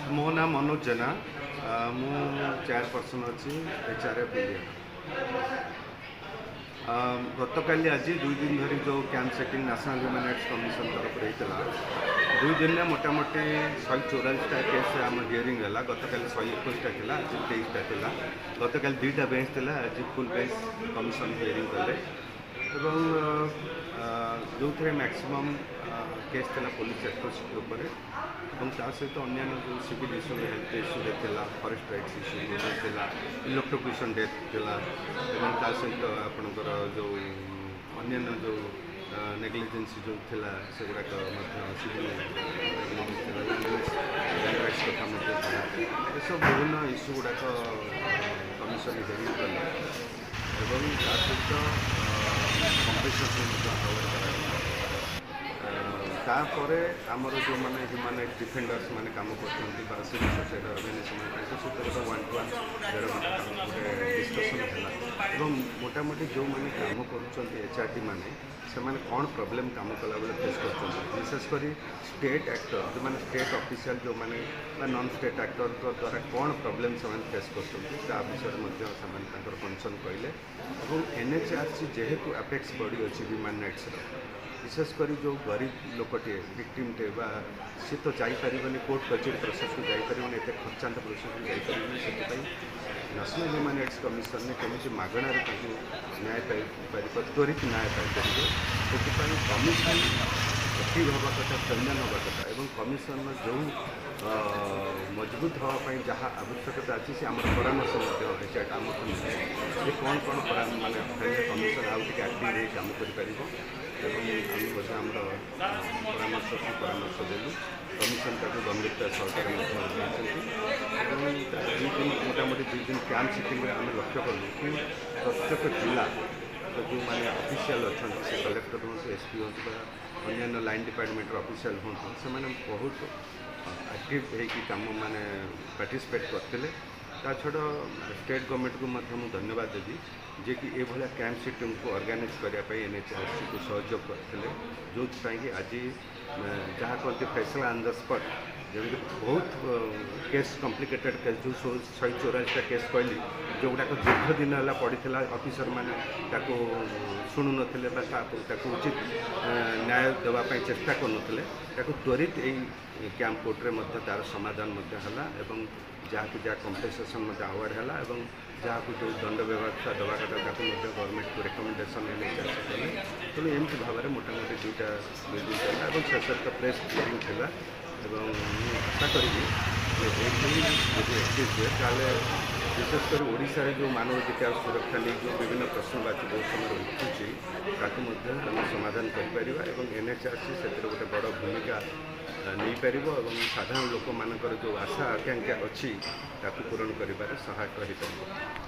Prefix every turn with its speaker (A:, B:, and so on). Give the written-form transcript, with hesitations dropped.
A: मो नाम मनोज जेना मु चेयरपर्सन अच्छी एचआरएफ इंडिया। गतकाली आज 2 दिन धरी जो camp setting national human rights commission तरफ होता 2 दिन में मोटामोटी 144टा केस आम हियरिंग है। गतकाली 121टा थी, आज 23टा थी। गतकाली 2टा बेंच थी, आज फुल बेंच कमिशन हियरिंग कले जो थे मैक्सिमम केस थी पुलिस एट्रोसिटी उपर सहित अन्य जो civil issue health issue forest rights issue electrocution death था सहित आपणकर जो अन्य जो नेग्लिजेंसी जो थिला से गुड़ाक सिविल कथा ये सब विभिन्न इश्यू गुड़ाक कमिशन हियरिंग कले सहित कम्पेसेसन तापर आमर जो मैंने ह्यूमन राइट्स डिफेंडर्स मैंने कम कर सिविल सोसाइटी अर्गानाइजेशन सहित 1-1 1.5 घंटा गोटे डिस्कसन है। मोटामोटी जो मैंने कम कर मैंने से कौन प्रोब्लेम कम कला बेले फेस कर विशेषकर स्टेट एक्टर जो मैंने स्टेट ऑफिशियल जो मैंने नॉन स्टेट एक्टर द्वारा कौन प्रोब्लेम से फेस कर विषय में कंसर्न कहले एनएचआरसी जेहेतु अपेक्स बॉडी अच्छी ह्यूमन राइट्स विशेषकर जो गरीब लोकटे विक्टिम टे सी तो जापर कोर्ट कचेरी प्रोसेस को जापर एत खर्चांत प्रोसेस को जापर से नेशनल ह्यूमन राइट्स कमिशन ने केमी मागणार न्याय पाई त्वरित न्याय पाइपर से कमिशन एक्टिव हवा कथा संज्ञान हवा कथा और कमिशन जो मजबूत हाँपाई जहाँ आवश्यकता अच्छी से आम परामर्श आम कौन कौन मानने कमिशन आउ टे एक्टिव रही कम कर परामर्श देलु कमिशन ताको गंभीरता सरकार मोटामोटी 2 दिन कैंप सेटिंग में आम लक्ष्य कलु कि प्रत्येक जिला जो मैंने ऑफिशियल अच्छा से कलेक्टर हूँ एसपी हूँ अन्य लाइन डिपार्टमेंट ऑफिशियल हूँ से बहुत एक्टिव होम मैंने पार्टिसिपेट करते छड़ा स्टेट गवर्नमेंट को मुझे धन्यवाद देवी जे कि ये कैंप सेटिंग को ऑर्गेनाइज करने एनएचआरसी को सहयोग करते जो कि आज जहाँ कहते फैसला ऑन द स्पॉट जमी बहुत केस कॉम्प्लिकेटेड केस जो 144टा केस कहली जो गुड़ाक दीर्घ दिन है पड़ा ऑफिसर मैंने शुणु नथिले उचित न्याय देवाई चेष्टा करुले त्वरित यही कैंप कोर्टे तार समाधान है जहाँ कि जहाँ कंपेसेसन अवार्ड है जहाँ को जो दंड व्यवस्था दवा कथा गवर्नमेंट को रेकमेंडेसन एनएचआरसी कले तेणु एमती भाव में मोटामोटी 2टा और शेष तो प्रेस हियरिंग थी आशा करी एक्टिव हुए ताले विशेषकर ओडिशा जो मानवाधिकार सुरक्षा नहीं जो विभिन्न प्रश्नवाची बहुत समय उठुची ताकू समाधान कर एनएचआरसी से गोटे बड़ भूमिका नहीं पार और साधारण लोक मान जो आशा आकांक्षा अच्छी पूरण कर सहायक हो पार।